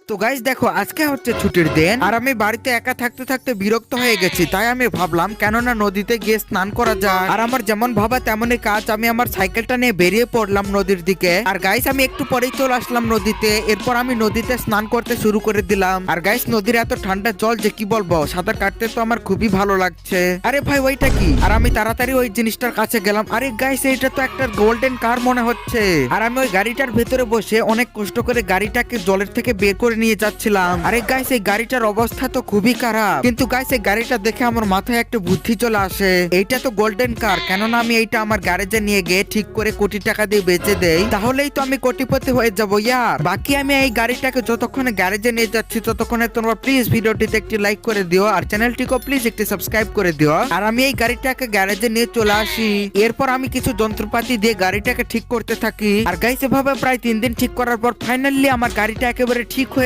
তো গাইস দেখো, আজকে হচ্ছে ছুটির দিন আর আমি বাড়িতে একা থাকতে থাকতে বিরক্ত হয়ে গেছি। তাই আমি ভাবলাম কেননা নদীতে গিয়ে স্নান করা যায়। আর আমার যেমন ভাবা তেমনই কাজ, আমি আমার সাইকেলটা নিয়ে বেরিয়ে পড়লাম নদীর দিকে। আর গাইস আমি একটু পরেই চলে আসলাম নদীতে। এরপর আমি নদীতে স্নান করতে শুরু করে দিলাম। আর গাইস নদীর এত ঠান্ডা জল যে কি বলবো, সাঁতার কাটতে তো আমার খুবই ভালো লাগছে। আরে ভাই ওইটা কি? আর আমি তাড়াতাড়ি ওই জিনিসটার কাছে গেলাম। আরে গাইস এটা তো একটা গোল্ডেন কার মনে হচ্ছে। আর আমি ওই গাড়িটার ভেতরে বসে অনেক কষ্ট করে গাড়িটাকে জলের থেকে বের করে নিয়ে যাচ্ছিলাম। আরে গাইস এই গাড়িটার অবস্থা তো খুবই খারাপ, কিন্তু গাইস এই গাড়িটা দেখে আমার মাথায় একটা বুদ্ধি চলে আসে। এইটা তো গোল্ডেন কার, কেননা আমি এইটা আমার গ্যারেজে নিয়ে গিয়ে ঠিক করে কোটি টাকা দিয়ে বেচে দেই, তাহলেই তো আমি কোটিপতি হয়ে যাবো ইয়ার। বাকি আমি এই গাড়িটাকে যতক্ষণে গ্যারেজে নিয়ে যাচ্ছি ততক্ষণে তোমরা প্লিজ ভিডিওটিতে একটি লাইক করে দিও আর চ্যানেলটিকে প্লিজ একটি সাবস্ক্রাইব করে দিও। আর আমি এই গাড়িটাকে গ্যারেজে নিয়ে চলে আসি। এরপর আমি কিছু যন্ত্রপাতি দিয়ে গাড়িটাকে ঠিক করতে থাকি। আর গাইস এভাবে প্রায় 3 দিন ঠিক করার পর ফাইনালি আমার গাড়িটা একেবারে ঠিক হয়ে